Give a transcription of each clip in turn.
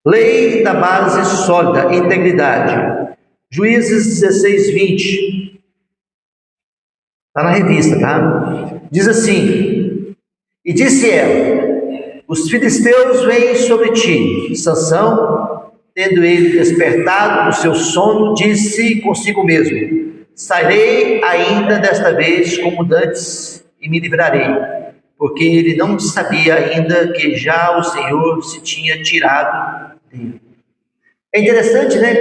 Lei da base sólida, integridade. Juízes 16, 20. Está na revista, tá? Diz assim: e disse ela: os filisteus vêm sobre ti. Sansão, tendo ele despertado do seu sono, disse consigo mesmo: sairei ainda desta vez como dantes e me livrarei, porque ele não sabia ainda que já o Senhor se tinha tirado dele. É interessante, né?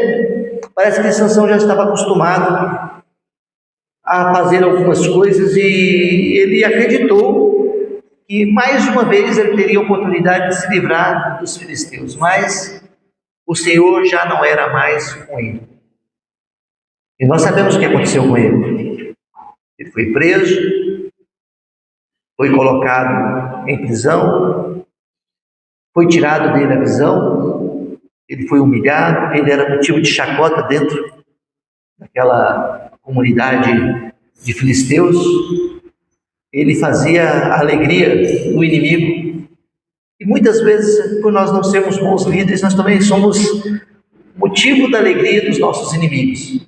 Parece que Sansão já estava acostumado a fazer algumas coisas e ele acreditou que mais uma vez ele teria a oportunidade de se livrar dos filisteus, mas o Senhor já não era mais com ele. E nós sabemos o que aconteceu com ele. Ele foi preso, foi colocado em prisão, foi tirado dele a visão, ele foi humilhado, ele era motivo de chacota dentro daquela comunidade de filisteus. Ele fazia a alegria do inimigo. E muitas vezes, por nós não sermos bons líderes, nós também somos motivo da alegria dos nossos inimigos.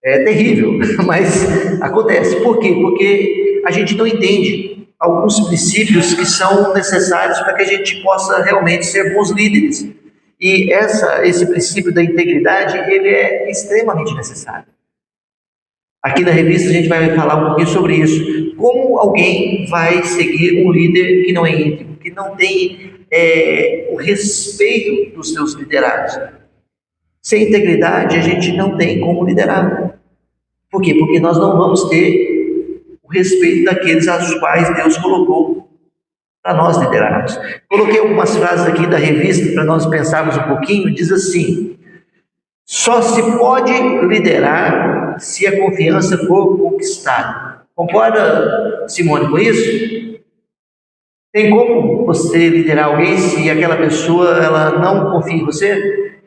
É terrível, mas acontece. Por quê? Porque a gente não entende alguns princípios que são necessários para que a gente possa realmente ser bons líderes. E esse princípio da integridade, ele é extremamente necessário. Aqui na revista a gente vai falar um pouquinho sobre isso. Como alguém vai seguir um líder que não é íntegro, que não tem o respeito dos seus liderados? Sem integridade, a gente não tem como liderar. Por quê? Porque nós não vamos ter o respeito daqueles aos quais Deus colocou para nós liderarmos. Coloquei algumas frases aqui da revista para nós pensarmos um pouquinho. Diz assim: só se pode liderar se a confiança for conquistada. Concorda, Simone, com isso? Tem como você liderar alguém se aquela pessoa ela não confia em você?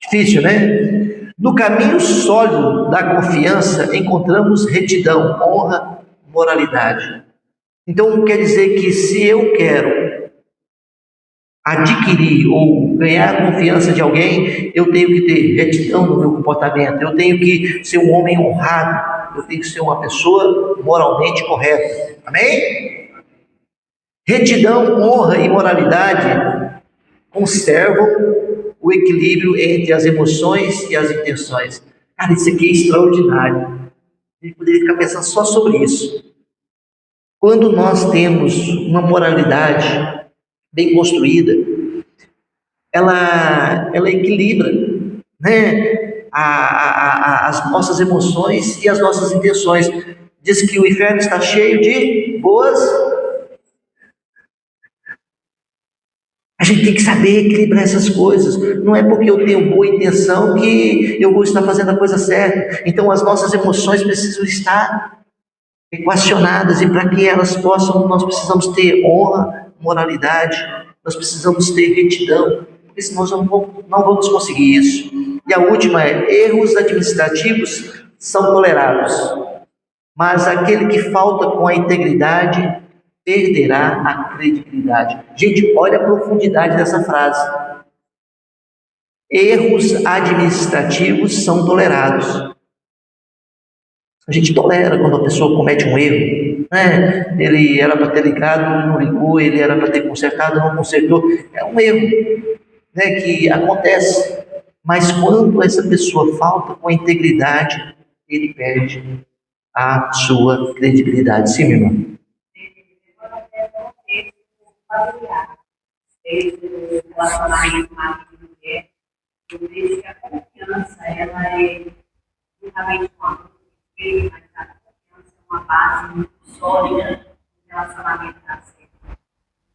Difícil, né? No caminho sólido da confiança encontramos retidão, honra, moralidade. Então quer dizer que se eu quero adquirir ou ganhar a confiança de alguém, eu tenho que ter retidão no meu comportamento, eu tenho que ser um homem honrado, eu tenho que ser uma pessoa moralmente correta. Amém? Retidão, honra e moralidade conservam o equilíbrio entre as emoções e as intenções. Cara, isso aqui é extraordinário. A gente poderia ficar pensando só sobre isso. Quando nós temos uma moralidade bem construída, ela equilibra, né, as nossas emoções e as nossas intenções. Diz que o inferno está cheio de boas. A gente tem que saber equilibrar essas coisas. Não é porque eu tenho boa intenção que eu vou estar fazendo a coisa certa. Então as nossas emoções precisam estar equacionadas, e para que elas possam, nós precisamos ter honra, moralidade, nós precisamos ter retidão, porque senão nós não vamos conseguir isso. E a última é: erros administrativos são tolerados, mas aquele que falta com a integridade perderá a credibilidade. Gente, olha a profundidade dessa frase. Erros administrativos são tolerados. A gente tolera quando a pessoa comete um erro, né? Ele era para ter ligado, não ligou, ele era para ter consertado, não consertou. É um erro, né, que acontece. Mas quando essa pessoa falta com a integridade, ele perde a sua credibilidade. Sim, meu irmão? Desde o relacionamento marido e mulher, eu vejo que a confiança ela é juntamente com a respeito, mas a confiança é uma base muito sólida no relacionamento da certo.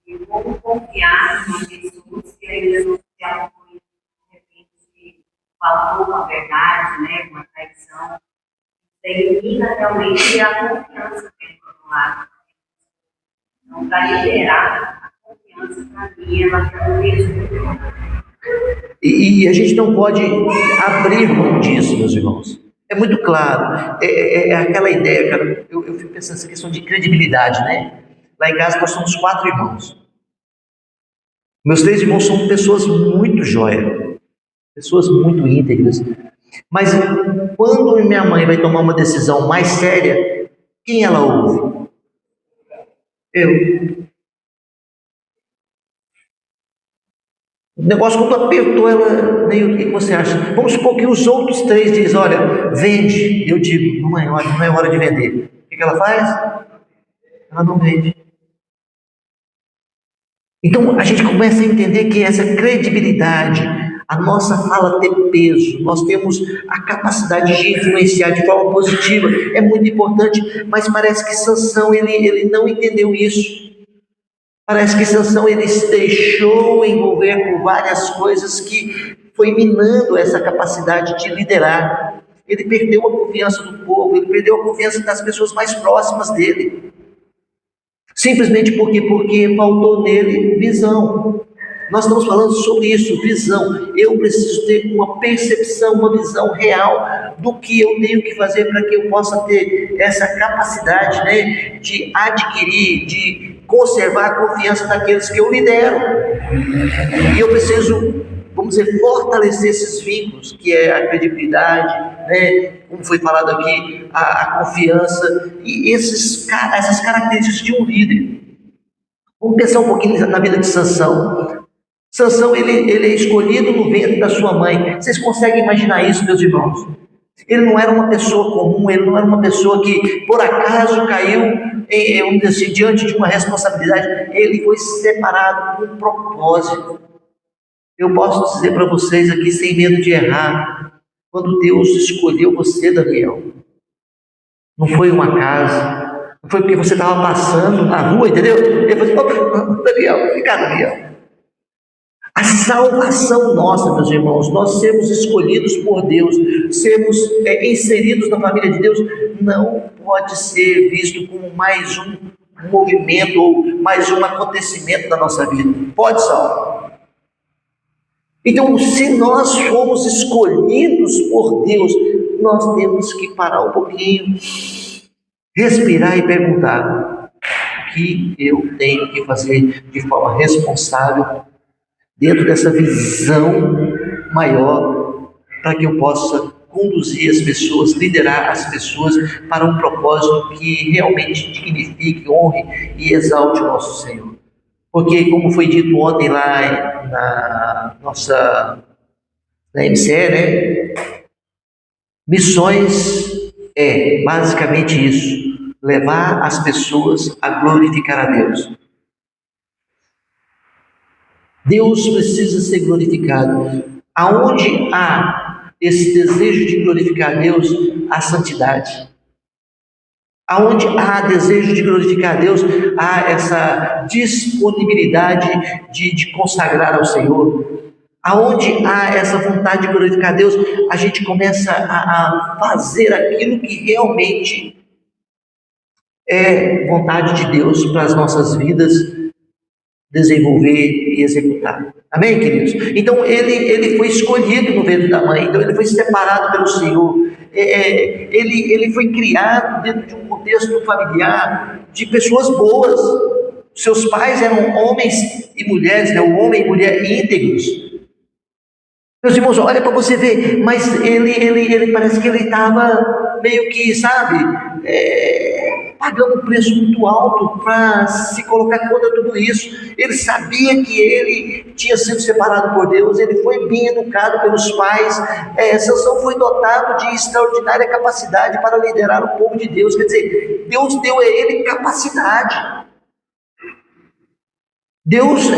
E como confiar em pessoas que ainda não se apoiam, de repente faltou com a verdade, né, com a traição, elimina realmente a confiança dentro do lado. Então, para liderar, a confiança para mim ela é o mesmo. E a gente não pode abrir mão disso, meus irmãos. É muito claro. É aquela ideia, cara. Eu fico pensando nessa questão de credibilidade, né? Lá em casa nós somos 4 irmãos. Meus 3 irmãos são pessoas muito jóia, pessoas muito íntegras. Mas quando minha mãe vai tomar uma decisão mais séria, quem ela ouve? Eu. O negócio quando apertou ela, o que você acha? Vamos supor que os outros 3 dizem, olha, vende. Eu digo, mamãe, olha, não é hora de vender. O que ela faz? Ela não vende. Então a gente começa a entender que essa credibilidade, a nossa fala ter peso, nós temos a capacidade de influenciar de forma positiva, é muito importante, mas parece que Sansão, ele não entendeu isso. Parece que Sansão, ele se deixou envolver com várias coisas que foi minando essa capacidade de liderar. Ele perdeu a confiança do povo, ele perdeu a confiança das pessoas mais próximas dele. Simplesmente porque faltou nele visão. Nós estamos falando sobre isso, visão. Eu preciso ter uma percepção, uma visão real do que eu tenho que fazer para que eu possa ter essa capacidade, né, de adquirir, de conservar a confiança daqueles que eu lidero. E eu preciso, vamos dizer, fortalecer esses vínculos, que é a credibilidade, né, como foi falado aqui, a confiança e essas características de um líder. Vamos pensar um pouquinho na vida de Sansão. Sansão, ele é escolhido no ventre da sua mãe. Vocês conseguem imaginar isso, meus irmãos? Ele não era uma pessoa comum, ele não era uma pessoa que por acaso caiu vamos dizer assim, diante de uma responsabilidade. Ele foi separado com um propósito. Eu posso dizer para vocês aqui, sem medo de errar, quando Deus escolheu você, Daniel, não foi um acaso, não foi porque você estava passando na rua, entendeu? Ele falou assim, Daniel, vem cá, Daniel. A salvação nossa, meus irmãos, nós sermos escolhidos por Deus, sermos inseridos na família de Deus, não pode ser visto como mais um movimento ou mais um acontecimento da nossa vida. Pode, Saulo? Então, se nós fomos escolhidos por Deus, nós temos que parar um pouquinho, respirar e perguntar: o que eu tenho que fazer de forma responsável, dentro dessa visão maior, para que eu possa conduzir as pessoas, liderar as pessoas para um propósito que realmente dignifique, honre e exalte o nosso Senhor. Porque, como foi dito ontem lá na nossa MCE, né? Missões é basicamente isso: levar as pessoas a glorificar a Deus. Deus precisa ser glorificado. Aonde há esse desejo de glorificar Deus, há santidade. Aonde há desejo de glorificar Deus, há essa disponibilidade de consagrar ao Senhor. Aonde há essa vontade de glorificar Deus, a gente começa a fazer aquilo que realmente é vontade de Deus para as nossas vidas, desenvolver e executar. Amém, queridos? Então, ele foi escolhido no ventre da mãe, então ele foi separado pelo Senhor. Ele foi criado dentro de um contexto familiar de pessoas boas. Seus pais eram homens e mulheres, né? O homem e mulher íntegros. Meus irmãos, olha para você ver, mas ele parece que ele estava meio que, sabe, pagando um preço muito alto para se colocar contra tudo isso. Ele sabia que ele tinha sido separado por Deus, ele foi bem educado pelos pais. Sansão foi dotado de extraordinária capacidade para liderar o povo de Deus. Quer dizer, Deus deu a ele capacidade. Deus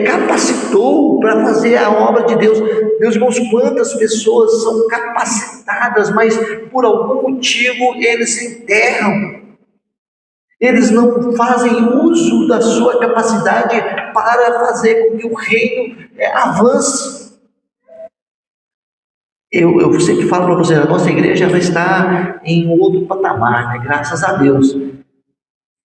capacitou para fazer a obra de Deus. Meus irmãos, quantas pessoas são capacitadas, mas por algum motivo eles se enterram. Eles não fazem uso da sua capacidade para fazer com que o reino avance. Eu sempre falo para vocês, a nossa igreja ela está em outro patamar, né? Graças a Deus.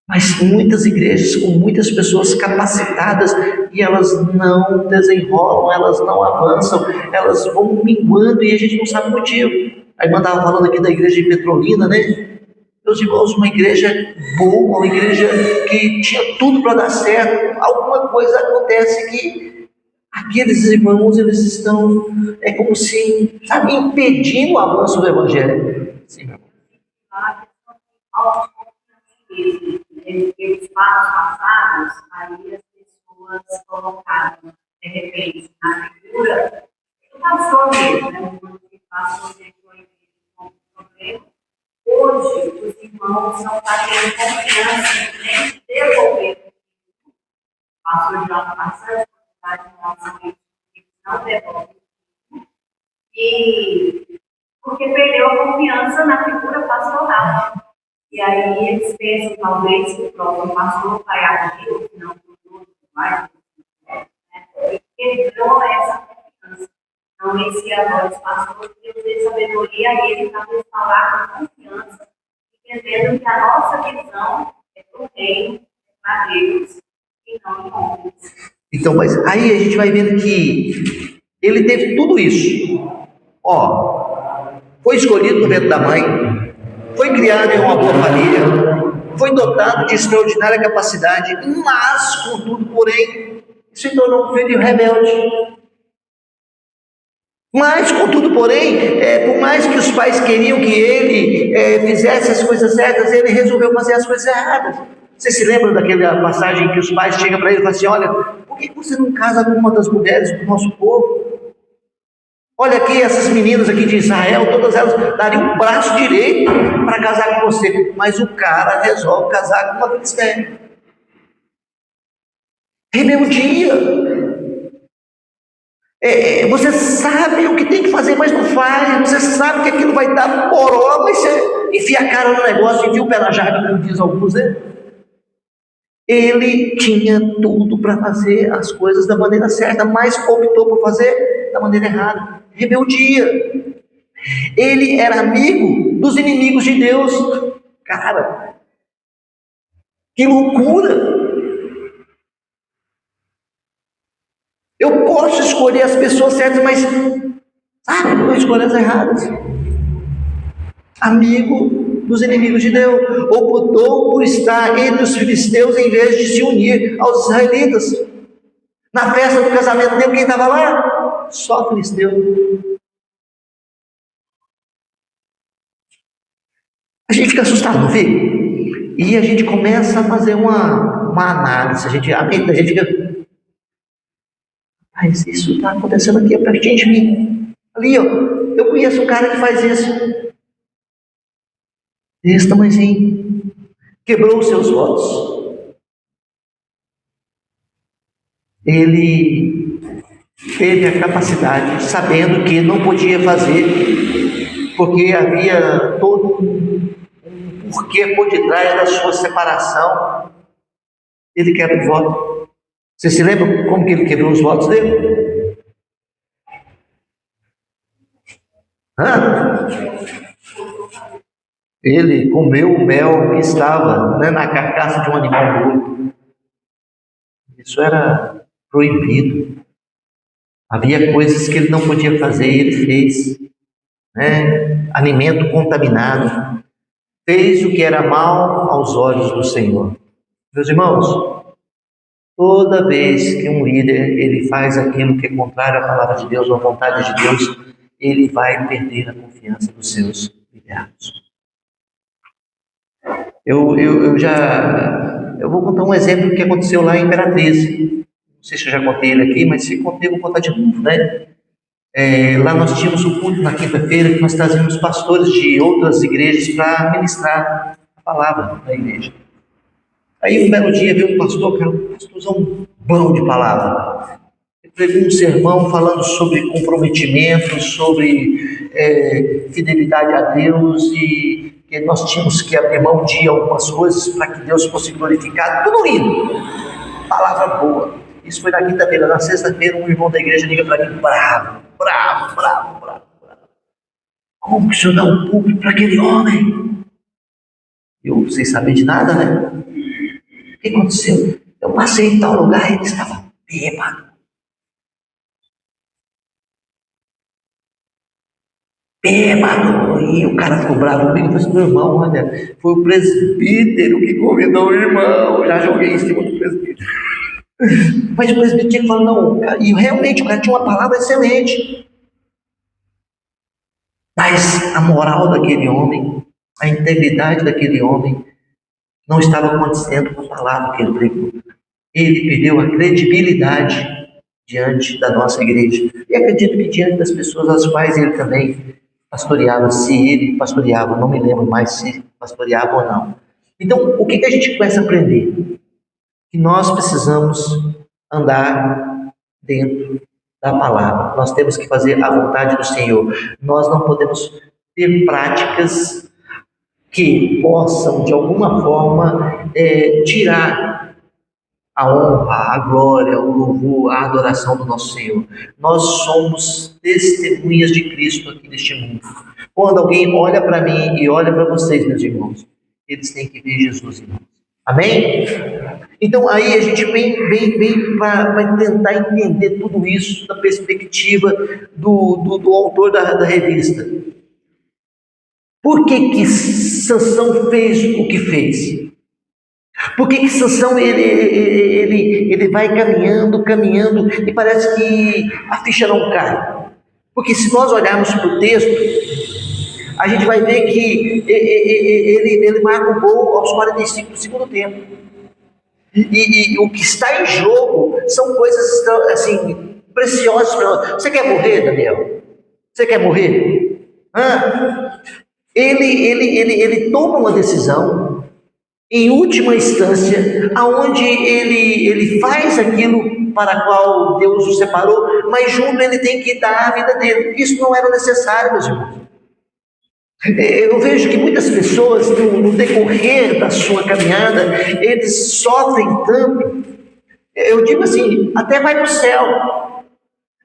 Mas muitas igrejas com muitas pessoas capacitadas e elas não desenrolam, elas não avançam, elas vão minguando e a gente não sabe o motivo. A irmã estava falando aqui da igreja de Petrolina, né? Meus irmãos, uma igreja boa, uma igreja que tinha tudo para dar certo, alguma coisa acontece que aqueles irmãos, eles estão, é como se, sabe, impedindo o avanço do Evangelho. Sim, meu irmão. A questão de autoconfiança mesmo, né? Porque os passados, aí as pessoas colocaram, de repente, na figura do pastor mesmo, né? O pastor deixou a igreja com um problema. Hoje, os irmãos não estão tendo confiança nem de devolver o pastor de alta passagem, não devolve. E porque perdeu a confiança na figura pastoral. E aí eles pensam, talvez, que o próprio pastor vai agir, ou se não, tudo mais, né? E quebrou essa confiança. Então, esse agora, os pastores, Deus dê sabedoria a ele para nos falar com confiança, entendendo que a nossa visão é do reino, é para Deus, e não de homens. Então, mas aí a gente vai vendo que ele teve tudo isso. Ó, foi escolhido no ventre da mãe, foi criado em uma boa família, foi dotado de extraordinária capacidade, mas, contudo, porém, se tornou um filho rebelde. Mas, contudo, porém, por mais que os pais queriam que ele fizesse as coisas certas, ele resolveu fazer as coisas erradas. Você se lembra daquela passagem que os pais chegam para ele e falam assim: olha, por que você não casa com uma das mulheres do nosso povo? Olha aqui, essas meninas aqui de Israel, todas elas dariam um braço direito para casar com você. Mas o cara resolve casar com uma cristã. Rebeldia. Você sabe o que tem que fazer, mas não faz. Você sabe que aquilo vai dar poró, mas você enfia a cara no negócio, enfia o pé na jaca, como diz alguns, né? Ele tinha tudo para fazer as coisas da maneira certa, mas optou por fazer da maneira errada. Rebeldia. Ele era amigo dos inimigos de Deus. Cara, que loucura! Eu posso escolher as pessoas certas, mas sabe, eu escolho as erradas. Amigo dos inimigos de Deus, optou por estar entre os filisteus em vez de se unir aos israelitas. Na festa do casamento dele, quem estava lá? Só filisteu. A gente fica assustado, não vê? E a gente começa a fazer uma análise, a gente fica: mas isso está acontecendo aqui, pertinho de mim. Ali, ó, eu conheço um cara que faz isso. Desse tamanhozinho. Quebrou os seus votos. Ele teve a capacidade, sabendo que não podia fazer, porque havia todo um porquê por detrás da sua separação. Ele quebra o voto. Você se lembra como que ele quebrou os votos dele? Ele comeu o mel que estava, né, na carcaça de um animal morto. Isso era proibido. Havia coisas que ele não podia fazer e ele fez, né? Alimento contaminado. Fez o que era mal aos olhos do Senhor. Meus irmãos, toda vez que um líder ele faz aquilo que é contrário à palavra de Deus ou à vontade de Deus, ele vai perder a confiança dos seus liderados. Eu vou contar um exemplo que aconteceu lá em Imperatriz. Não sei se eu já contei ele aqui, mas se contei, eu vou contar de novo, né? Lá nós tínhamos um culto na quinta-feira que nós trazíamos pastores de outras igrejas para ministrar a palavra da igreja. Aí um belo dia veio um pastor, que era um pastorzão bom de palavra. Ele pregou um sermão falando sobre comprometimento, sobre fidelidade a Deus e que nós tínhamos que abrir mão de algumas coisas para que Deus fosse glorificado. Tudo lindo. Palavra boa. Isso foi na quinta-feira. Na sexta-feira, um irmão da igreja liga para mim, bravo. Como que o senhor dá um público para aquele homem? Eu, sem saber de nada, né? O que aconteceu? Eu passei em tal lugar e ele estava bêbado. bêbado. E o cara ficou bravo comigo e falou assim: meu irmão, olha, foi o presbítero que convidou o irmão. Eu já joguei em cima do presbítero. Mas o presbítero tinha que falar: não, cara, e realmente o cara tinha uma palavra excelente. Mas a moral daquele homem, a integridade daquele homem, não estava condizendo com a palavra que ele pregou. Ele perdeu a credibilidade diante da nossa igreja. E acredito que diante das pessoas às quais ele também pastoreava, se ele pastoreava, não me lembro mais se pastoreava ou não. Então, o que a gente começa a aprender? Que nós precisamos andar dentro da palavra. Nós temos que fazer a vontade do Senhor. Nós não podemos ter práticas que possam, de alguma forma, tirar a honra, a glória, o louvor, a adoração do nosso Senhor. Nós somos testemunhas de Cristo aqui neste mundo. Quando alguém olha para mim e olha para vocês, meus irmãos, eles têm que ver Jesus em nós. Amém? Então aí a gente vem para tentar entender tudo isso da perspectiva do autor da revista. Por que Sansão fez o que fez? Por que Sansão ele vai caminhando e parece que a ficha não cai? Porque se nós olharmos para o texto, a gente vai ver que ele marca um gol aos 45 do segundo tempo. E o que está em jogo são coisas assim preciosas para nós. Você quer morrer, Daniel? Você quer morrer? Ele toma uma decisão, em última instância, aonde ele faz aquilo para a qual Deus o separou, mas junto ele tem que dar a vida dele. Isso não era necessário, meus irmãos. Eu vejo que muitas pessoas, no decorrer da sua caminhada, eles sofrem tanto, eu digo assim, até vai para o céu,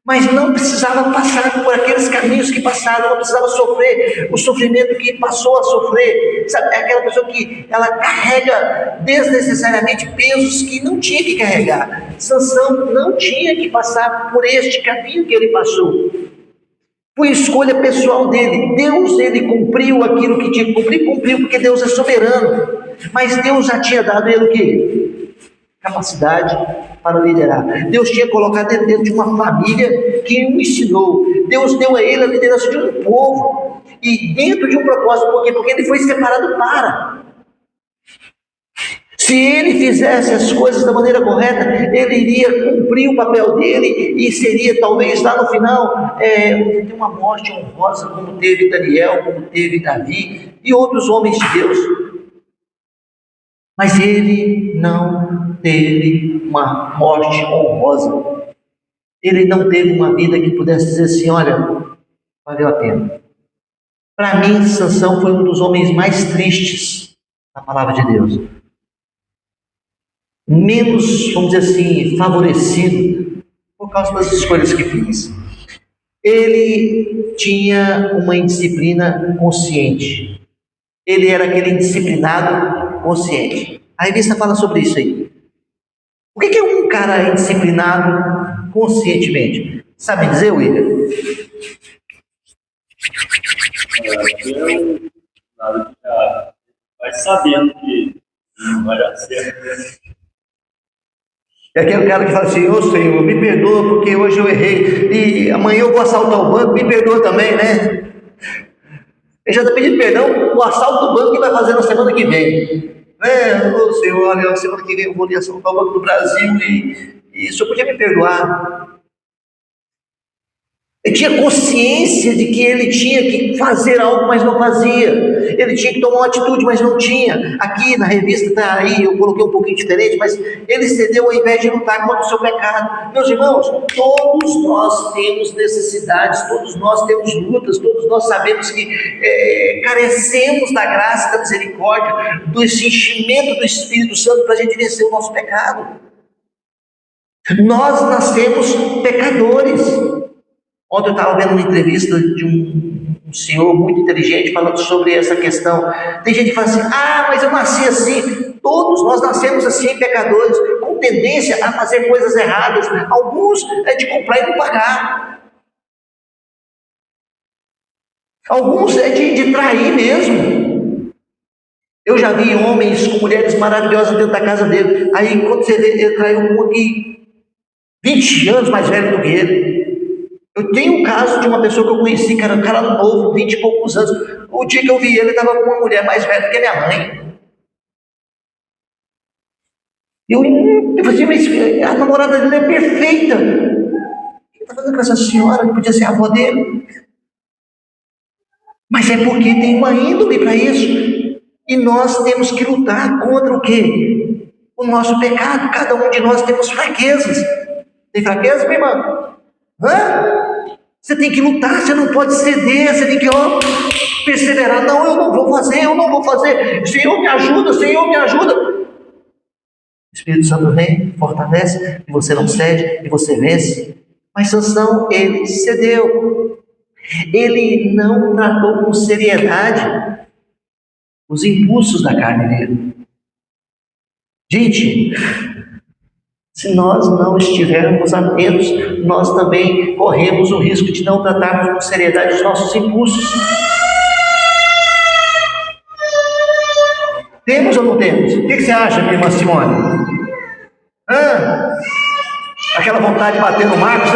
mas não precisava passar por aqueles caminhos que passaram, não precisava sofrer o sofrimento que passou a sofrer. Sabe, é aquela pessoa que ela carrega desnecessariamente pesos que não tinha que carregar. Sansão não tinha que passar por este caminho que ele passou. Foi escolha pessoal dele. Deus, ele cumpriu aquilo que tinha que cumprir, cumpriu, porque Deus é soberano. Mas Deus já tinha dado ele o quê? Capacidade para liderar. Deus tinha colocado ele dentro de uma família que o ensinou. Deus deu a ele a liderança de um povo. E dentro de um propósito, por quê? Porque ele foi separado para. Se ele fizesse as coisas da maneira correta, ele iria cumprir o papel dele e seria talvez lá no final ter uma morte honrosa, como teve Daniel, como teve Davi e outros homens de Deus. Mas ele não teve uma morte honrosa. Ele não teve uma vida que pudesse dizer assim: olha, valeu a pena. Para mim, Sansão foi um dos homens mais tristes na palavra de Deus. Menos, vamos dizer assim, favorecido por causa das escolhas que fiz. Ele tinha uma indisciplina consciente. Ele era aquele indisciplinado consciente. A revista fala sobre isso aí. O que é um cara indisciplinado conscientemente? Sabe dizer, William? Vai sabendo que não vai dar certo. É aquele cara que fala assim: ô Senhor, me perdoa porque hoje eu errei e amanhã eu vou assaltar o banco, me perdoa também, né? Ele já está pedindo perdão o assalto do banco que vai fazer na semana que vem. Ô Senhor, olha, na semana que vem eu vou ali assaltar o Banco do Brasil e o Senhor podia me perdoar. Ele tinha consciência de que ele tinha que fazer algo, mas não fazia. Ele tinha que tomar uma atitude, mas não tinha. Aqui na revista está aí, eu coloquei um pouquinho diferente, mas ele cedeu ao invés de lutar contra o seu pecado. Meus irmãos, todos nós temos necessidades, todos nós temos lutas, todos nós sabemos que carecemos da graça, da misericórdia, do enchimento do Espírito Santo para a gente vencer o nosso pecado. Nós nascemos pecadores. Ontem eu estava vendo uma entrevista de um senhor muito inteligente falando sobre essa questão. Tem gente que fala assim: mas eu nasci assim. Todos nós nascemos assim, pecadores, com tendência a fazer coisas erradas. Alguns de comprar e não pagar. Alguns é de trair mesmo. Eu já vi homens com mulheres maravilhosas dentro da casa dele. Aí quando você vê, ele traiu um aqui 20 anos mais velho do que ele. Eu tenho um caso de uma pessoa que eu conheci, cara, um cara novo, 20 e poucos anos. O dia que eu vi ele, estava com uma mulher mais velha do que minha mãe. Eu falei assim, mas a namorada dele é perfeita. O que ele está fazendo com essa senhora que podia ser a avó dele? Mas é porque tem uma índole para isso. E nós temos que lutar contra o quê? O nosso pecado. Cada um de nós temos fraquezas. Tem fraqueza, minha irmã? Hã? Você tem que lutar, você não pode ceder, você tem que perseverar. Não, eu não vou fazer. Senhor, me ajuda, Senhor, me ajuda. O Espírito Santo vem, fortalece, e você não cede, e você vence. Mas Sansão, ele cedeu. Ele não tratou com seriedade os impulsos da carne dele. Gente, se nós não estivermos atentos, nós também corremos o risco de não tratarmos com seriedade os nossos impulsos. Temos ou não temos? O que você acha, minha irmã Simone? Aquela vontade de bater no Marcos,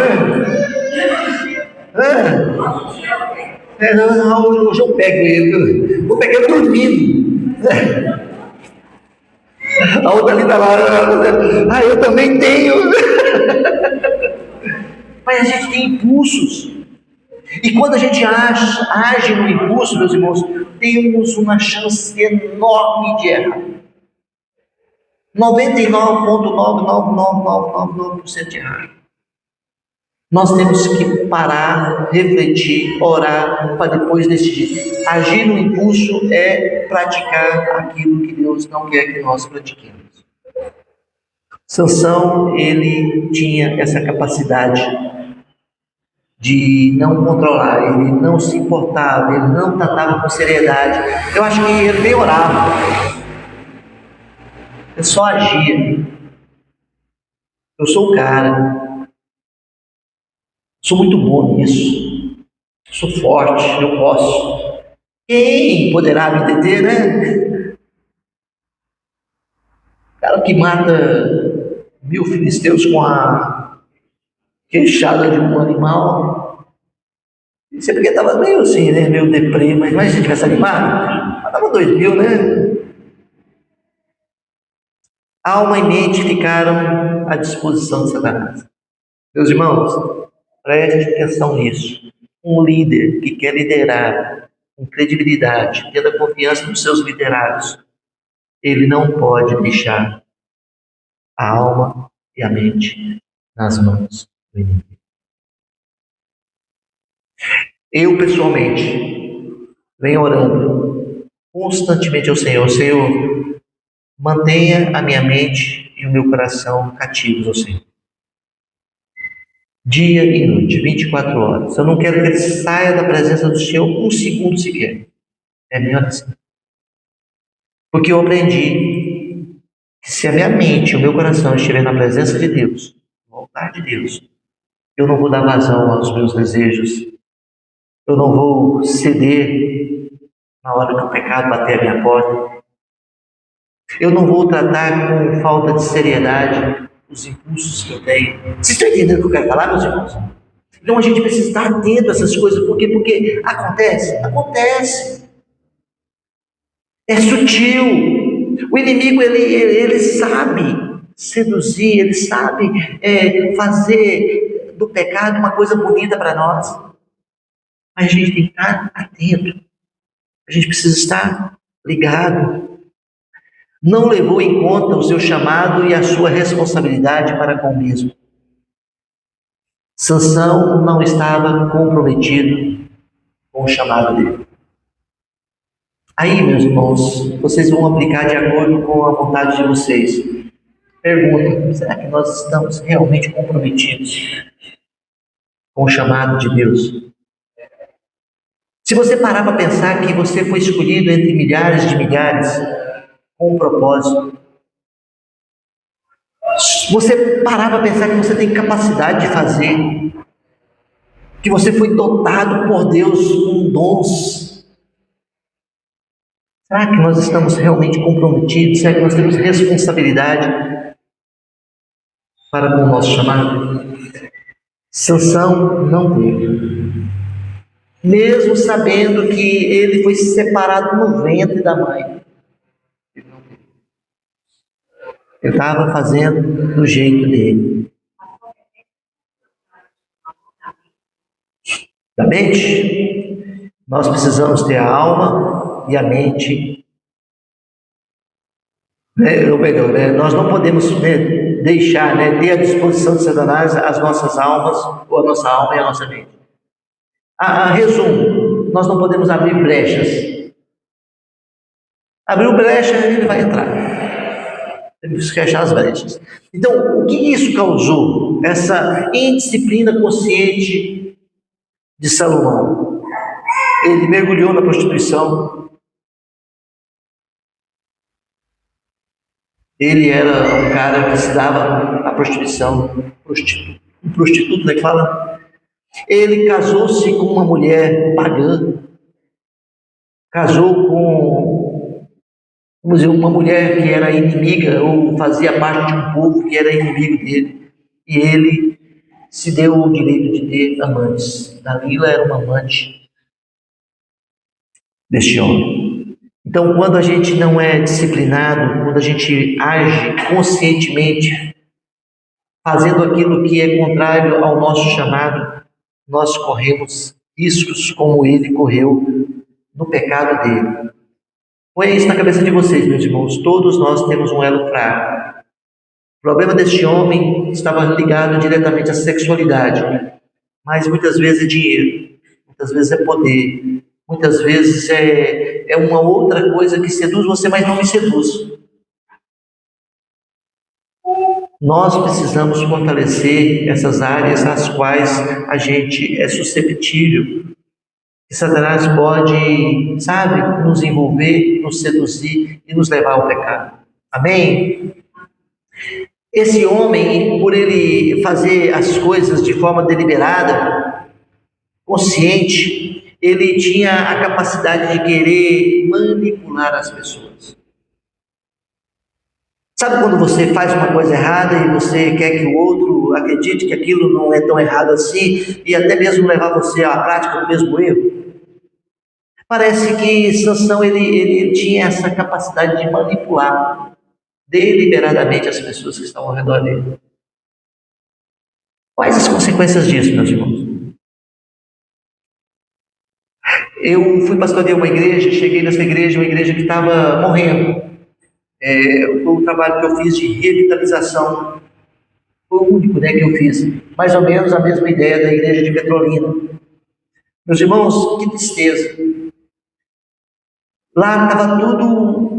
hoje eu pego ele. Vou pegar ele dormindo. A outra ali está lá. Eu também tenho. Mas a gente tem impulsos. E quando a gente age no impulso, meus irmãos, temos uma chance enorme de errar. 99,99999% de errar. Nós temos que parar, refletir, orar, para depois decidir. Agir no impulso é praticar aquilo que Deus não quer que nós pratiquemos. Sansão, ele tinha essa capacidade de não controlar, ele não se importava, ele não tratava com seriedade. Eu acho que ele nem orava, ele só agia. Eu sou o cara, sou muito bom nisso, sou forte, eu posso. Quem poderá me deter, né? O cara que mata 1000 filisteus com a queixada de um animal. Isso é porque estava meio assim, né? Meio deprê, mas se ele tivesse animado, matava 2000, né? Alma e mente ficaram à disposição de Satanás. Meus irmãos, preste atenção nisso. Um líder que quer liderar com credibilidade, tendo a confiança dos seus liderados, ele não pode deixar a alma e a mente nas mãos do inimigo. Eu, pessoalmente, venho orando constantemente ao Senhor. Senhor, mantenha a minha mente e o meu coração cativos ao Senhor. Dia e noite, 24 horas. Eu não quero que ele saia da presença do Senhor um segundo sequer. É a minha oração. Porque eu aprendi que se a minha mente e o meu coração estiver na presença de Deus, no altar de Deus, eu não vou dar vazão aos meus desejos. Eu não vou ceder na hora que o pecado bater a minha porta. Eu não vou tratar com falta de seriedade os impulsos que eu tenho. Vocês estão entendendo o que eu quero falar, meus irmãos? Então a gente precisa estar atento a essas coisas. Por quê? Porque acontece. É sutil. O inimigo, ele sabe seduzir, ele sabe fazer do pecado uma coisa bonita para nós. Mas a gente tem que estar atento. A gente precisa estar ligado. Não levou em conta o seu chamado e a sua responsabilidade para com o mesmo. Sansão não estava comprometido com o chamado dele. Aí, meus irmãos, vocês vão aplicar de acordo com a vontade de vocês. Pergunta: será que nós estamos realmente comprometidos com o chamado de Deus? Se você parar para pensar que você foi escolhido entre milhares de milhares com um propósito, se você parar para pensar que você tem capacidade de fazer, que você foi dotado por Deus com dons. Será que nós estamos realmente comprometidos? Será que nós temos responsabilidade para com o nosso chamado? Sansão não teve. Mesmo sabendo que ele foi separado no ventre da mãe. Ele estava fazendo do jeito dele. Da mente, nós precisamos ter a alma e a mente, ou melhor, nós não podemos deixar, ter à disposição de Satanás as nossas almas, ou a nossa alma e a nossa mente. Resumo, nós não podemos abrir brechas. Abriu brecha, ele vai entrar. Temos que fechar as brechas. Então, o que isso causou? Essa indisciplina consciente de Salomão. Ele mergulhou na prostituição. Ele era um cara que se dava à prostituição, um prostituto, né, que fala? Ele casou-se com uma mulher pagã, casou com, vamos dizer, uma mulher que era inimiga, ou fazia parte de um povo que era inimigo dele, e ele se deu o direito de ter amantes. Dalila era uma amante deste homem. Então, quando a gente não é disciplinado, quando a gente age conscientemente, fazendo aquilo que é contrário ao nosso chamado, nós corremos riscos como ele correu no pecado dele. Põe isso na cabeça de vocês, meus irmãos. Todos nós temos um elo fraco. O problema deste homem estava ligado diretamente à sexualidade, mas muitas vezes é dinheiro, muitas vezes é poder, muitas vezes é uma outra coisa que seduz você, mas não me seduz. Nós precisamos fortalecer essas áreas às quais a gente é susceptível. E Satanás pode, nos envolver, nos seduzir e nos levar ao pecado. Amém? Esse homem, por ele fazer as coisas de forma deliberada, consciente, ele tinha a capacidade de querer manipular as pessoas. Sabe quando você faz uma coisa errada e você quer que o outro acredite que aquilo não é tão errado assim e até mesmo levar você à prática do mesmo erro? Parece que Sansão ele tinha essa capacidade de manipular deliberadamente as pessoas que estavam ao redor dele. Quais as consequências disso, meus irmãos? Eu fui pastorear uma igreja, cheguei nessa igreja, uma igreja que estava morrendo. O trabalho que eu fiz de revitalização foi o único que eu fiz, mais ou menos a mesma ideia da igreja de Petrolina. Meus irmãos, que tristeza. Lá estava tudo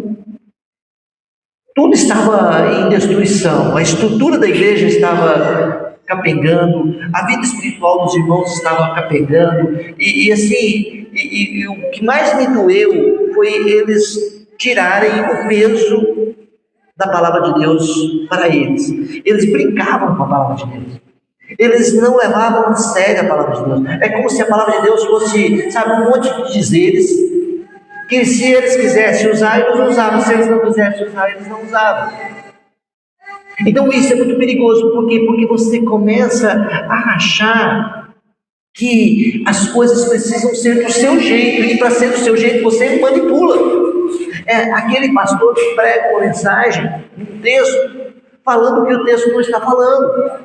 estava em destruição, a estrutura da igreja estava capengando, a vida espiritual dos irmãos estava capengando, e o que mais me doeu foi eles tirarem o peso da palavra de Deus para eles. Eles brincavam com a palavra de Deus. Eles não levavam a sério a palavra de Deus. É como se a palavra de Deus fosse, um monte de dizeres, que se eles quisessem usar, eles usavam. Se eles não quisessem usar, eles não usavam. Então isso é muito perigoso. Por quê? Porque você começa a achar que as coisas precisam ser do seu jeito, e para ser do seu jeito você manipula. Aquele pastor que prega uma mensagem, um texto, falando o que o texto não está falando,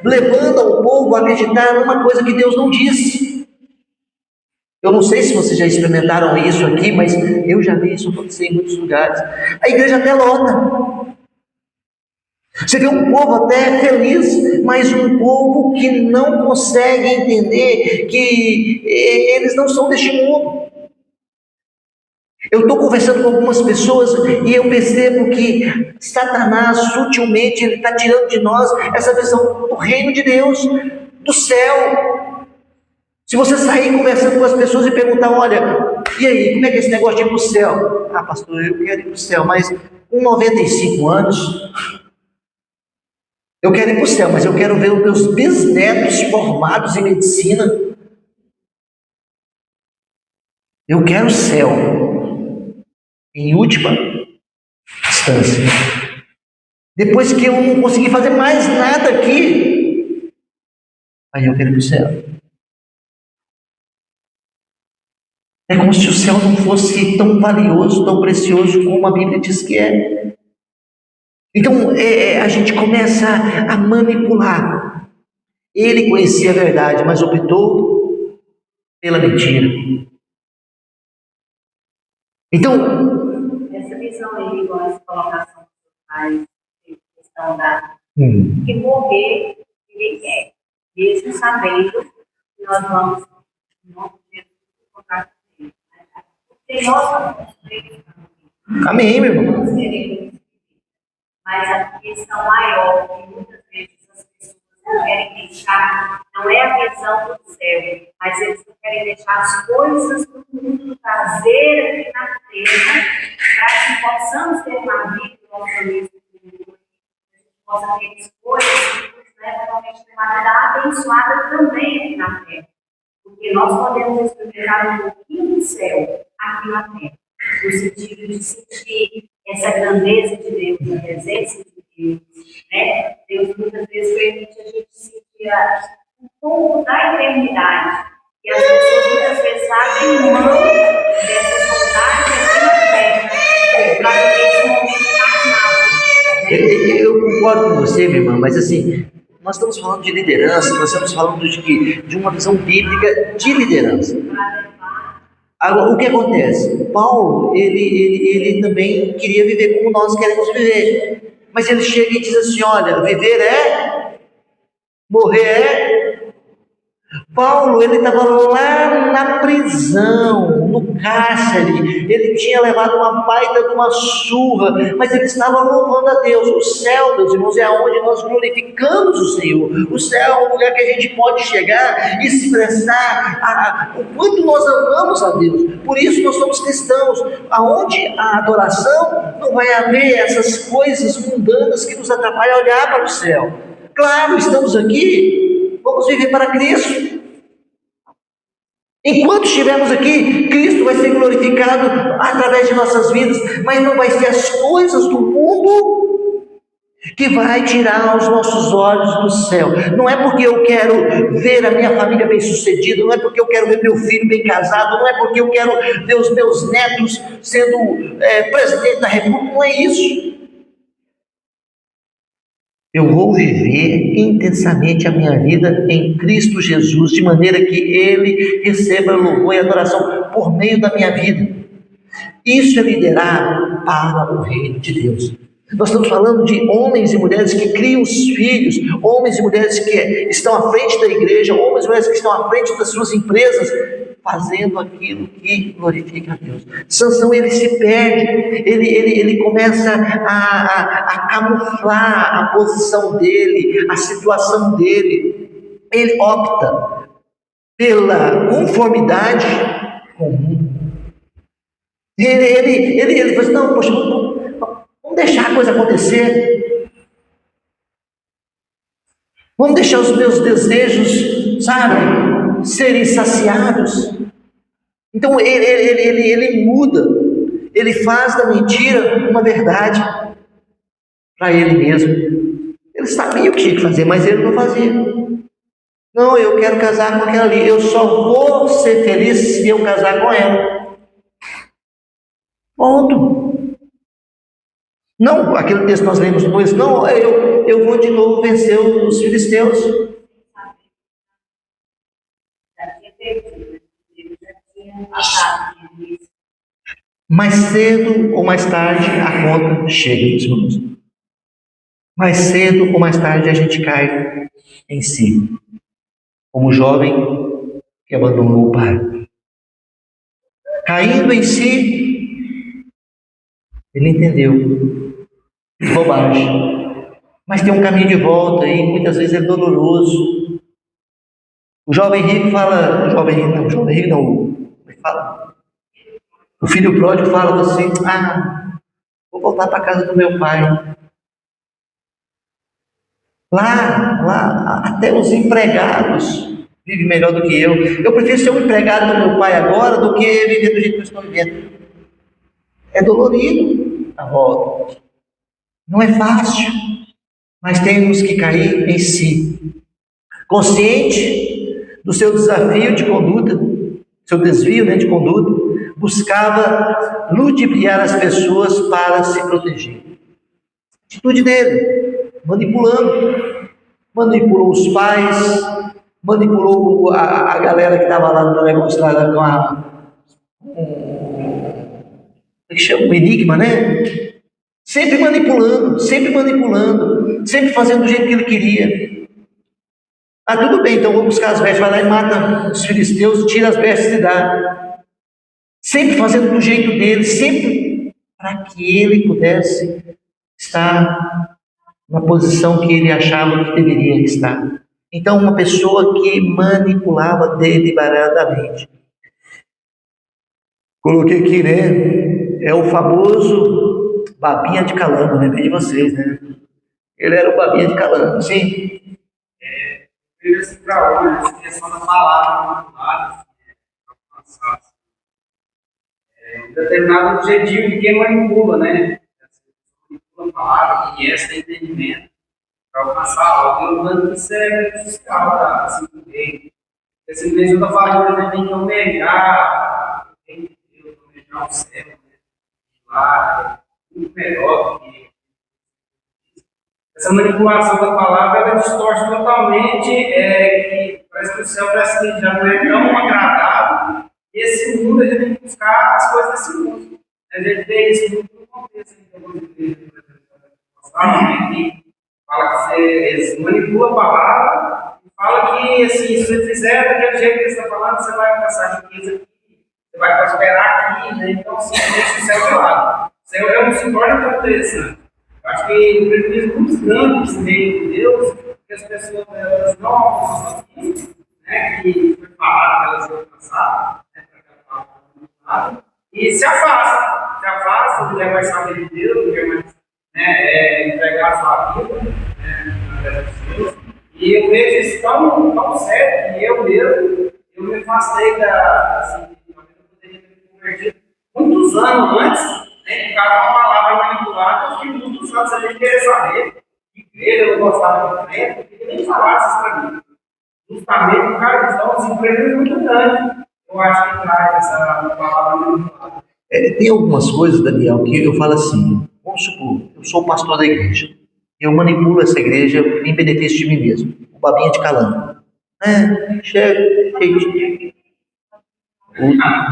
levando o povo a acreditar numa coisa que Deus não disse. Eu não sei se vocês já experimentaram isso aqui, mas eu já vi isso acontecer em muitos lugares. A igreja até lota. Você vê um povo até feliz, mas um povo que não consegue entender que eles não são deste mundo. Eu estou conversando com algumas pessoas e eu percebo que Satanás, sutilmente, ele está tirando de nós essa visão do reino de Deus, do céu. Se você sair conversando com as pessoas e perguntar, olha, e aí, como é que é esse negócio de ir para o céu? Ah, pastor, eu quero ir para o céu, mas com 95 anos, Eu quero ir para o céu, mas eu quero ver os meus bisnetos formados em medicina. Eu quero o céu, em última instância. Depois que eu não conseguir fazer mais nada aqui, aí eu quero ir para o céu. É como se o céu não fosse tão valioso, tão precioso como a Bíblia diz que é. Então a gente começa a manipular. Ele conhecia a verdade, mas optou pela mentira. Então, Essa visão aí, igual essa colocação que você faz, questão da que morrer ninguém quer, mesmo sabendo que nós vamos não poder encontrar com ele. Porque nós vamos ter amém, meu irmão. nós queremos, mas a questão maior que muitas vezes as pessoas não querem deixar não é a visão do céu, mas eles não querem deixar as coisas do mundo trazer aqui na terra para que possamos ter uma vida nossa possa ter escolhas que nos levam realmente a ter uma vida abençoada também aqui na terra. Porque nós podemos experimentar um pouquinho do céu aqui na terra, no sentido de sentir essa grandeza de Deus, a presença de Deus. Né? Deus muitas vezes permite a gente sentir um pouco da eternidade. E as pessoas muitas vezes abrem mão dessas vontades aqui na terra para viver esse momento carnal. Eu concordo com você, minha irmã, mas assim, nós estamos falando de liderança, nós estamos falando de uma visão bíblica de liderança. Agora, o que acontece? Paulo, ele também queria viver como nós queremos viver, mas ele chega e diz assim, olha, viver é, morrer é. Paulo, ele estava lá na prisão, no cárcere, ele tinha levado uma baita de uma surra, mas ele estava louvando a Deus. O céu, meus irmãos, é onde nós glorificamos o Senhor. O céu é um lugar que a gente pode chegar e expressar o quanto nós amamos a Deus. Por isso nós somos cristãos, aonde a adoração não vai haver essas coisas mundanas que nos atrapalham a olhar para o céu. Claro, estamos aqui, vamos viver para Cristo. Enquanto estivermos aqui, Cristo vai ser glorificado através de nossas vidas, mas não vai ser as coisas do mundo que vai tirar os nossos olhos do céu. Não é porque eu quero ver a minha família bem sucedida, não é porque eu quero ver meu filho bem casado, não é porque eu quero ver os meus netos sendo presidente da república, não é isso. Eu vou viver intensamente a minha vida em Cristo Jesus, de maneira que Ele receba louvor e adoração por meio da minha vida. Isso é liderar para o reino de Deus. Nós estamos falando de homens e mulheres que criam os filhos, homens e mulheres que estão à frente da igreja, homens e mulheres que estão à frente das suas empresas, fazendo aquilo que glorifica a Deus. Sansão, ele se perde, ele começa a camuflar a posição dele, a situação dele. Ele opta pela conformidade comum. Ele fala assim, não, poxa, vamos deixar a coisa acontecer. Vamos deixar os meus desejos, sabe, serem saciados. Então ele muda, ele faz da mentira uma verdade para ele mesmo. Ele sabia o que tinha que fazer, mas ele não fazia. Não, eu quero casar com aquela ali, eu só vou ser feliz se eu casar com ela. Ponto. Não, aquele texto que nós lemos depois, não, eu vou de novo vencer os filisteus. Mais cedo ou mais tarde a conta chega, meus irmãos. Mais cedo ou mais tarde a gente cai em si. Como o jovem que abandonou o pai. Caindo em si, ele entendeu. Bobagem. Mas tem um caminho de volta e muitas vezes é doloroso. O jovem rico fala, o filho pródigo fala assim, vou voltar para a casa do meu pai. Lá, até os empregados vivem melhor do que eu. Eu prefiro ser um empregado do meu pai agora do que viver do jeito que eu estou vivendo. É dolorido a volta. Não é fácil, mas temos que cair em si. Consciente do seu desafio de conduta, seu desvio, né, de conduta, buscava ludibriar as pessoas para se proteger. Atitude dele, manipulou os pais, manipulou a galera que estava lá no negócio lá como é que chama? O enigma, né? Sempre manipulando, sempre fazendo do jeito que ele queria. Ah, tudo bem, então vou buscar as vestes, vai lá e mata os filisteus, tira as vestes e dá. Sempre fazendo do jeito dele, sempre para que ele pudesse estar na posição que ele achava que deveria estar. Então, uma pessoa que manipulava deliberadamente. Coloquei aqui, né? É o famoso babinha de calango, lembrei de vocês, né? Ele era o babinha de calango, sim. Veio assim para hoje, essa questão da palavra manipulada, um determinado objetivo de quem manipula, né? Manipula a palavra, conhece, tem entendimento para alcançar algo. Eu lembrando que isso é fiscal da simplesmente. Esse mês eu estou falando, por exemplo, em almejar, almejar o céu, né? Lá, é muito melhor do que. Essa manipulação da palavra, ela distorce totalmente, que parece que o céu parece que já não é tão agradável. E esse mundo, a gente tem que buscar as coisas desse mundo. A gente vê isso muito no contexto de algumas igrejas, por exemplo, que fala que eles manipulam a palavra e fala que, assim, se você fizer daquele jeito que você está falando, você vai alcançar riqueza aqui, você vai prosperar aqui, né? Então, assim, deixa o céu de lado. O céu é um se torna tão interessante. Acho que o prejuízo muito grande desse reino de Deus, que as pessoas elas não alcançam aqui, né, que foi falado que elas iam alcançar, né, para aquela palavra, e se afasta, não quer mais saber de Deus, não quer mais, né, entregar a sua vida, né, Deus. E eu vejo isso tão sério que eu mesmo, eu me afastei assim, eu poderia ter me convertido muitos anos antes. Por causa de uma palavra manipulada, eu fiquei muitos anos sem querer saber. Igreja, eu não gostava de frente, eu queria nem falar isso para mim. Justamente por causa disso, então, esse prejuízo é muito grande. Eu acho que traz essa palavra manipulada. Tem algumas coisas, Daniel, que eu falo assim, vamos supor, eu sou o pastor da igreja, eu manipulo essa igreja em benefício de mim mesmo, o babinha de calango.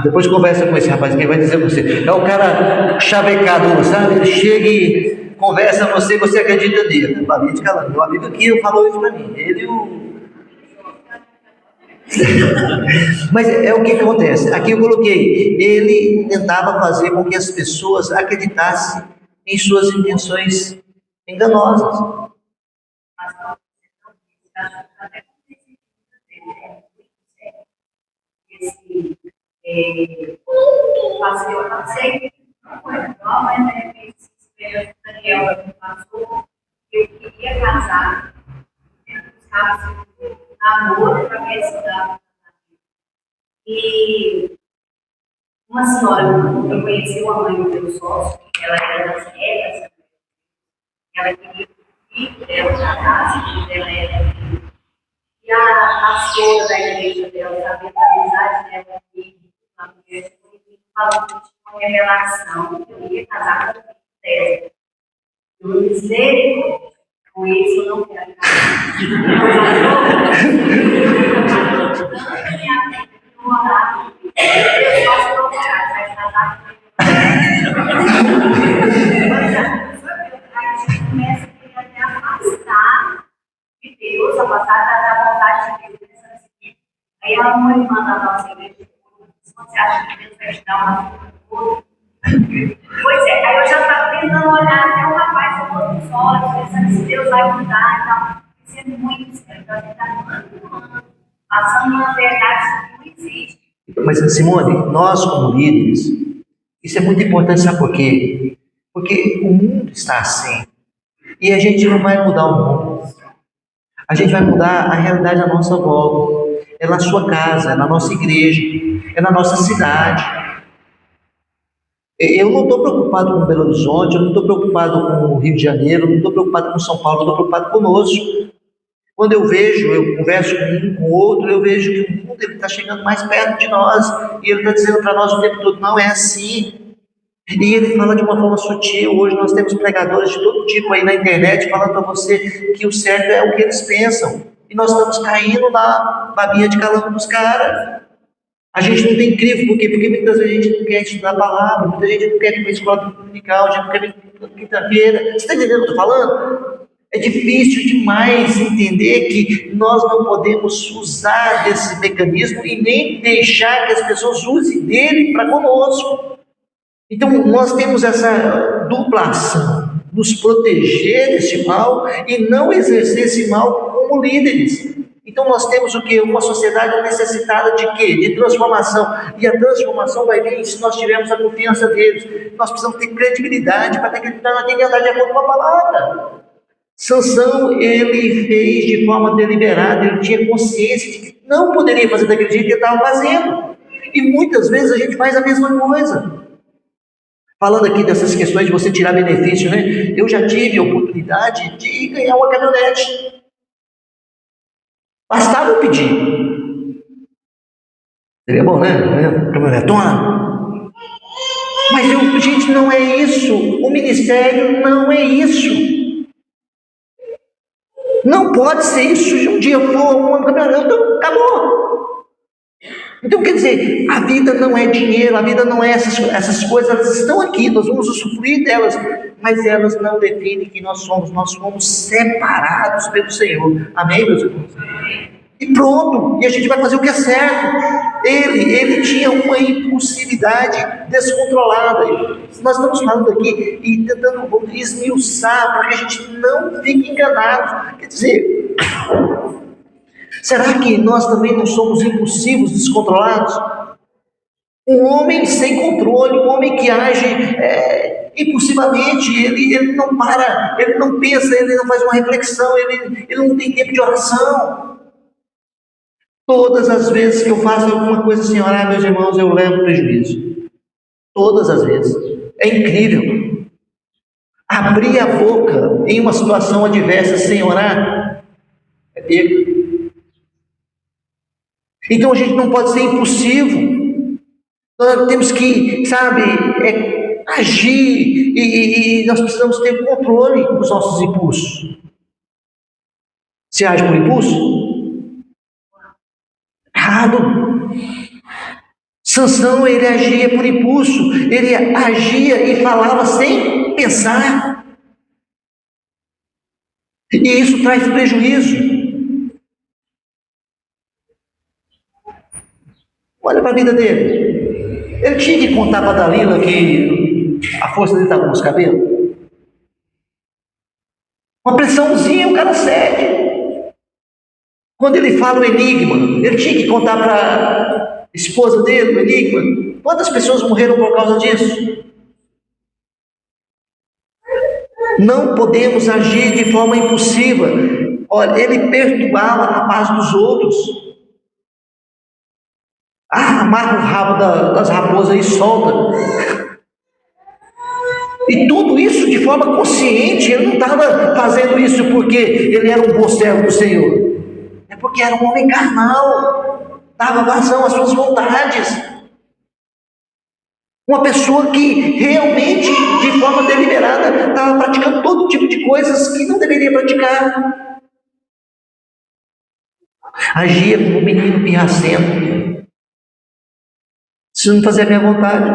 Depois conversa com esse rapaz, quem vai dizer você. É o cara chavecado, sabe? Ele chega e conversa com você, você acredita nele. Babinha de calango. Meu amigo aqui falou isso para mim. Ele Mas é o que acontece. Aqui eu coloquei. Ele tentava fazer com que as pessoas acreditassem em suas intenções enganosas. Eu passei, não foi igual, mas de repente, o Daniel me passou, eu queria casar, eu buscava namoro para ver se dava. E uma senhora, eu conheci uma mãe do meu sócio, ela era das regras, ela queria que o filho dela casasse, o filho dela era filho. E a pastora da igreja dela, sabendo da amizade dela aqui, na mulher, falou que tinha uma revelação que eu ia casar com o filho dela. Eu disse, com isso eu não quero casar. Eu orar, eu posso procurar, vai casar com a gente começa a querer afastar de Deus, afastar da vontade de Deus. Aí ela não me manda a nossa igreja. Você acha que Deus vai te dar uma vida? Pois é, aí eu já estava tentando olhar até o rapaz com outros olhos, pensando se Deus vai mudar e tal. Isso é muito sério, então a gente está passando uma verdade que não existe. Mas, Simone, nós como líderes, isso é muito importante, sabe por quê? Porque o mundo está assim. E a gente não vai mudar o mundo. A gente vai mudar a realidade à nossa volta. É na sua casa, é na nossa igreja, é na nossa cidade. Eu não estou preocupado com Belo Horizonte, eu não estou preocupado com o Rio de Janeiro, eu não estou preocupado com São Paulo, eu estou preocupado conosco. Quando eu converso com um, com o outro, eu vejo que o mundo está chegando mais perto de nós, e ele está dizendo para nós o tempo todo, não é assim. E ele fala de uma forma sutil. Hoje nós temos pregadores de todo tipo aí na internet falando para você que o certo é o que eles pensam. E nós estamos caindo na babinha de calango dos caras. A gente não tem crivo, por quê? Porque muitas vezes a gente não quer estudar a palavra, muita gente não quer ir para a escola dominical, a gente não quer ir toda quinta-feira. Você está entendendo o que eu estou falando? É difícil demais entender que nós não podemos usar desse mecanismo e nem deixar que as pessoas usem dele para conosco. Então, nós temos essa dupla ação, nos proteger desse mal e não exercer esse mal como líderes. Então, nós temos o quê? Uma sociedade necessitada de quê? De transformação. E a transformação vai vir se nós tivermos a confiança deles. Nós precisamos ter credibilidade para acreditar, nós temos que andar de acordo com a palavra. Sansão, ele fez de forma deliberada, ele tinha consciência de que não poderia fazer daquele jeito que ele estava fazendo. E muitas vezes a gente faz a mesma coisa. Falando aqui dessas questões de você tirar benefício, né? Eu já tive a oportunidade de ganhar uma caminhonete. Bastava eu pedir. Seria bom, né? Caminhonetona. Mas, gente, não é isso. O ministério não é isso. Não pode ser isso. Se um dia for uma caminhonete, então acabou. Então, quer dizer, a vida não é dinheiro, a vida não é essas coisas, elas estão aqui, nós vamos usufruir delas, mas elas não definem quem nós somos separados pelo Senhor. Amém, meus irmãos? E pronto, e a gente vai fazer o que é certo. Ele tinha uma impulsividade descontrolada. Nós estamos falando aqui e tentando esmiuçar para que a gente não fique enganado. Quer dizer, será que nós também não somos impulsivos, descontrolados? Um homem sem controle, um homem que age impulsivamente, ele não para, ele não pensa, ele não faz uma reflexão, ele não tem tempo de oração. Todas as vezes que eu faço alguma coisa sem orar, meus irmãos, eu levo prejuízo. Todas as vezes. É incrível. Abrir a boca em uma situação adversa sem orar é perda. Então a gente não pode ser impulsivo. Nós temos que, sabe, agir e nós precisamos ter controle dos nossos impulsos. Você age por impulso? Errado. Sansão, ele agia por impulso, ele agia e falava sem pensar. E isso traz prejuízo. Olha para a vida dele. Ele tinha que contar para Dalila que a força dele estava nos cabelos. Uma pressãozinha, o cara cede. Quando ele fala o enigma, ele tinha que contar para a esposa dele o enigma. Quantas pessoas morreram por causa disso? Não podemos agir de forma impulsiva. Olha, ele perturbava a paz dos outros. Amarra o rabo das raposas e solta. E tudo isso de forma consciente. Ele não estava fazendo isso porque ele era um bom servo do Senhor. É porque era um homem carnal. Dava vazão às suas vontades. Uma pessoa que realmente, de forma deliberada, estava praticando todo tipo de coisas que não deveria praticar. Agia como um menino pirracento. Se não fazer a minha vontade.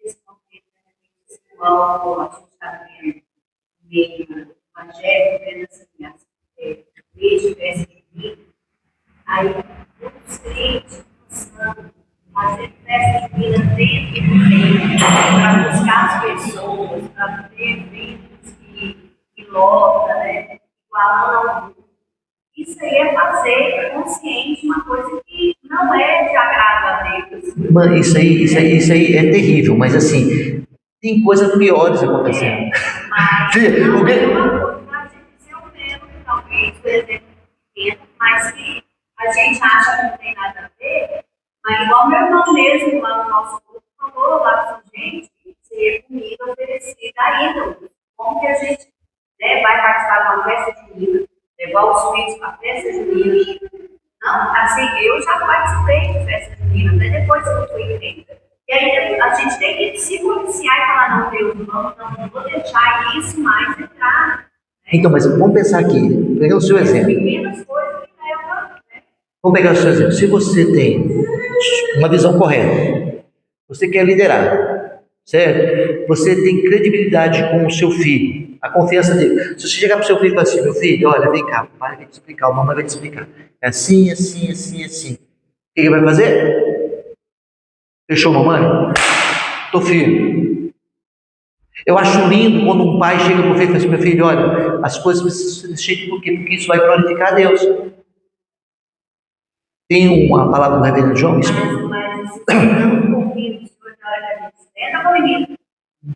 Esse conflito pessoal, a gente está vendo no meio do evangelho, vendo assim, desde o PSDB, aí os crentes buscando fazer festa de vida dentro do templo, para buscar as pessoas, para ter eventos que lotam, né? Isso aí é fazer consciente uma coisa que não é de agrado a Deus. Isso aí é terrível, mas assim, Tem coisas piores acontecendo. Mas Sim, não o é que- uma coisa para a gente ser o mesmo, talvez, o exemplo pequeno, mas que a gente acha que não tem nada a ver. Mas igual meu irmão mesmo, lá no nosso grupo, falou lá com gente, seria comida oferecida a ídolos. Como que a gente, né, vai participar de uma festa junina, levar os filhos para a festa junina? Não, assim, eu já participei de festa junina, até depois que eu fui igreja. E aí a gente tem que se policiar e falar, não, Deus, não vou deixar isso mais entrar. Então, mas vamos pensar aqui, pegando o seu exemplo. Pequenas coisas que levam, né? Vamos pegar o seu exemplo. Se você tem uma visão correta, você quer liderar, certo? Você tem credibilidade com o seu filho, a confiança dele. Se você chegar para o seu filho e falar assim, meu filho, olha, vem cá, o pai vai te explicar, a mamãe vai te explicar. É assim, assim, assim, assim. O que ele vai fazer? Fechou, mamãe? Tô firme. Eu acho lindo quando um pai chega para o filho e fala assim, meu filho, olha, as coisas precisam ser desse jeito, por quê? Porque isso vai glorificar a Deus. Tem uma palavra do reverendo João, isso. Mas se você não confia no Senhor na hora que a gente senta com o menino,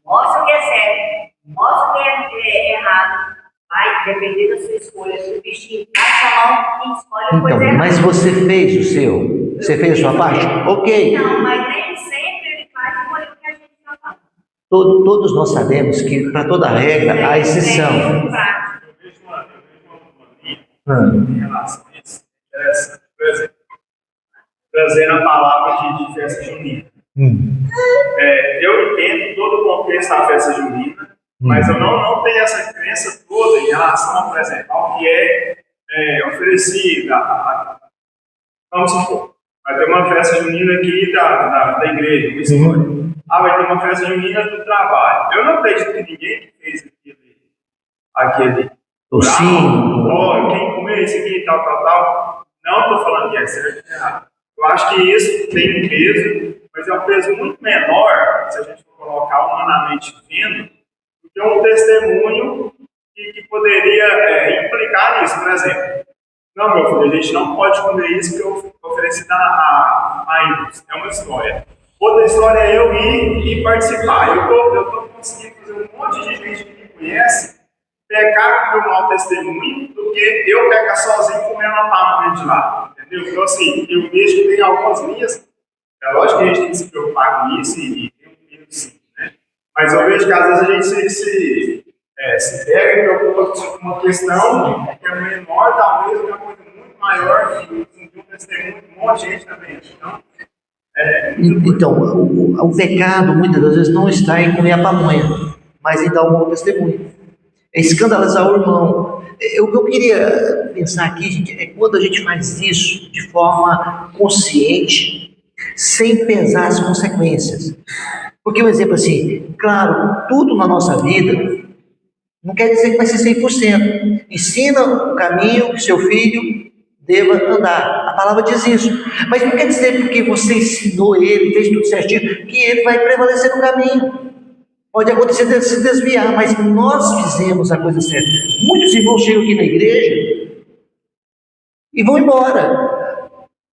mostra o que é certo, mostra o que é errado, vai depender da sua escolha, do bichinho, vai chamar e escolhe a coisa Então, errada. mas você fez o seu? Você fez a sua parte? Ok. Não, mas nem sempre ele vai escolher o que a gente está falando. Todos nós sabemos que para toda regra há exceção. Eu vejo uma linha Hum. em relação a isso. Interessante. Por exemplo, trazendo a palavra de festa junina. Eu entendo todo o contexto da festa junina, mas eu não tenho essa crença toda em relação, por exemplo, ao que é oferecido. Vamos supor, vai ter uma festa junina aqui da igreja, do escolho. Vai ter uma festa junina do trabalho. Eu não acredito que ninguém que fez aquele Sim. quem comer isso aqui, tal. Não estou falando que é certo ou errado. Eu acho que isso tem um peso, mas é um peso muito menor, se a gente for colocar humanamente vendo, do que um testemunho que poderia implicar nisso. Por exemplo, não, meu filho, a gente não pode comer isso que eu ofereci a ídolos. É uma história. Outra história é eu ir e participar. Eu estou conseguindo fazer um monte de gente que me conhece pecar com o meu mau testemunho do que eu pecar sozinho comendo uma pamonha de lá. Entendeu? Então, assim, eu vejo que tem algumas linhas. É lógico que a gente tem que se preocupar com isso e tem um medo sim, né? Mas eu vejo que às vezes a gente se pega e preocupa com uma questão que é menor, talvez, uma coisa muito maior, que um testemunho de um monte de gente também. Então, o pecado muitas das vezes não está em comer a pamonha, mas em dar um bom testemunho. É escandalizar o irmão. O que eu queria pensar aqui, gente, é quando a gente faz isso de forma consciente, sem pesar as consequências. Porque um exemplo assim, claro, tudo na nossa vida não quer dizer que vai ser 100%. Ensina o caminho que seu filho deva andar. A palavra diz isso. Mas não quer dizer porque você ensinou ele, fez tudo certinho, que ele vai prevalecer no caminho. Pode acontecer de se desviar, mas nós fizemos a coisa certa. Muitos irmãos chegam aqui na igreja e vão embora.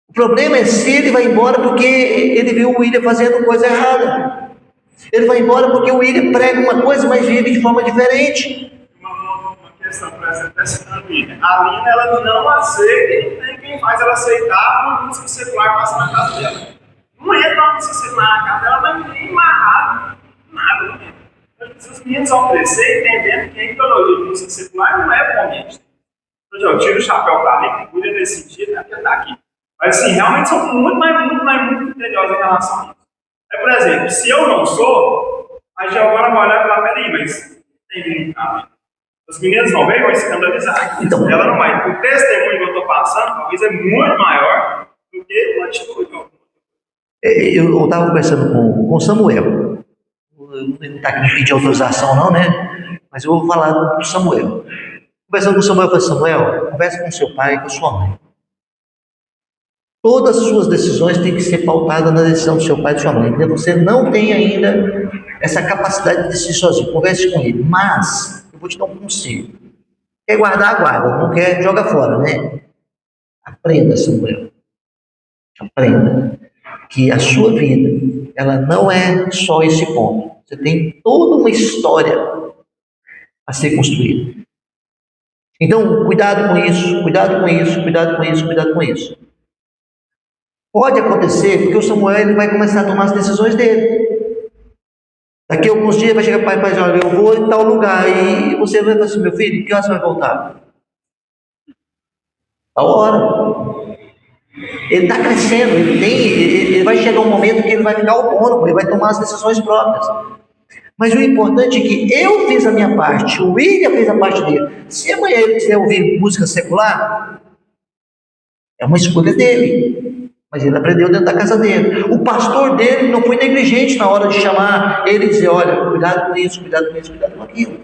O problema é se ele vai embora porque ele viu o William fazendo coisa errada. Ele vai embora porque o William prega uma coisa, mas vive de forma diferente. Uma questão, por exemplo, dessa Lina. A Lina, ela não aceita e não tem quem faz ela aceitar uma música secular passa na casa dela. Não entra uma música secular na casa dela, mas nem amarrado, nada, não entra. Então, se os meninos vão crescer entendendo que a ideologia de música secular não é comente. Então, eu tiro o chapéu para mim, que cuida nesse sentido, né, porque está aqui. Mas, assim, realmente são muito criteriosos em relação a isso. Por exemplo, se eu não sou, a Giovana vai olhar e falar, peraí, mas tem menino também. Os meninos vão ver e vão se escandalizar. Então, ela não vai. O testemunho que eu estou passando, talvez, é muito maior do que uma atitude. Eu estava conversando com Samuel. Ele não está aqui me pedir autorização, não, né? Mas eu vou falar do Samuel. Conversando com o Samuel, eu falei, Samuel, conversa com seu pai e com sua mãe. Todas as suas decisões têm que ser pautadas na decisão do seu pai e de sua mãe. Porque você não tem ainda essa capacidade de decidir sozinho. Converse com ele. Mas, eu vou te dar um conselho. Quer guardar, guarda. Não quer, joga fora, né? Aprenda, Samuel. Aprenda que a sua vida, ela não é só esse ponto. Você tem toda uma história a ser construída. Então, cuidado com isso, cuidado com isso, cuidado com isso, cuidado com isso. Pode acontecer, porque o Samuel ele vai começar a tomar as decisões dele. Daqui a alguns dias vai chegar pai, olha, eu vou em tal lugar, e você vai falar assim, meu filho, que hora você vai voltar? A hora. Ele está crescendo, ele vai chegar um momento que ele vai ficar autônomo, ele vai tomar as decisões próprias. Mas o importante é que eu fiz a minha parte, o William fez a parte dele. Se amanhã ele quiser ouvir música secular, é uma escolha dele. Mas ele aprendeu dentro da casa dele. O pastor dele não foi negligente na hora de chamar ele e dizer, olha, cuidado com isso, cuidado com isso, cuidado com aquilo.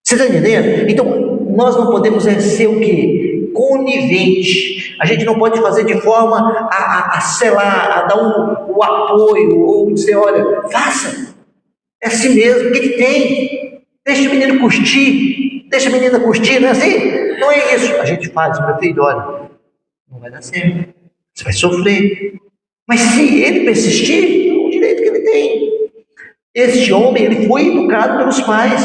Você está entendendo? Então, nós não podemos ser o quê? Conivente. A gente não pode fazer de forma a selar, a dar o apoio, ou dizer, olha, faça. É assim mesmo, o que tem? Deixa o menino curtir, deixa a menina curtir, não é assim? Não é isso. A gente faz, meu filho, olha, não vai dar certo, você vai sofrer. Mas se ele persistir, é o direito que ele tem. Este homem, ele foi educado pelos pais.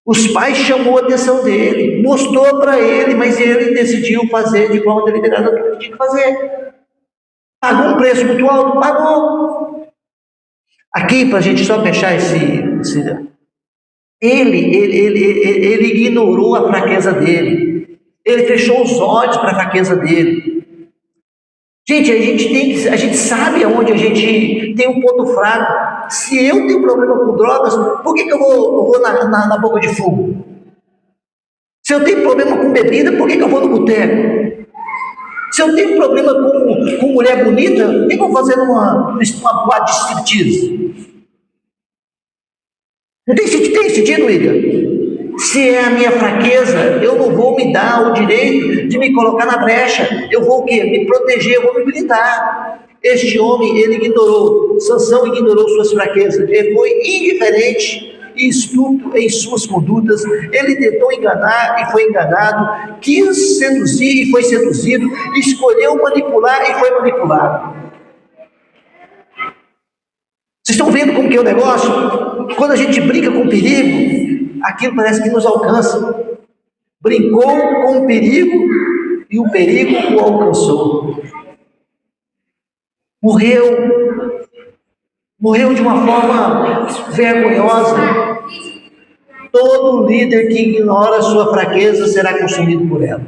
Os pais chamou a atenção dele, mostrou para ele, mas ele decidiu fazer de forma deliberada o que ele tinha que fazer. Pagou um preço muito alto? Pagou. Aqui, para a gente só fechar ele ignorou a fraqueza dele. Ele fechou os olhos para a fraqueza dele. Gente, a gente sabe aonde a gente tem um ponto fraco. Se eu tenho problema com drogas, por que eu vou na boca de fogo? Se eu tenho problema com bebida, por que eu vou no boteco? Se eu tenho problema com mulher bonita, o que eu vou fazer numa boate de striptease? Não tem sentido, William? Se é a minha fraqueza, eu não vou me dar o direito de me colocar na brecha. Eu vou o quê? Me proteger, eu vou me blindar. Este homem, ele ignorou, Sansão ignorou suas fraquezas. Ele foi indiferente e estúpido em suas condutas. Ele tentou enganar e foi enganado. Quis seduzir e foi seduzido. Escolheu manipular e foi manipulado. Vocês estão vendo como que é o negócio? Quando a gente brinca com o perigo, aquilo parece que nos alcança. Brincou com o perigo e o perigo o alcançou. Morreu de uma forma vergonhosa. Todo líder que ignora a sua fraqueza será consumido por ela.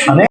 Amém?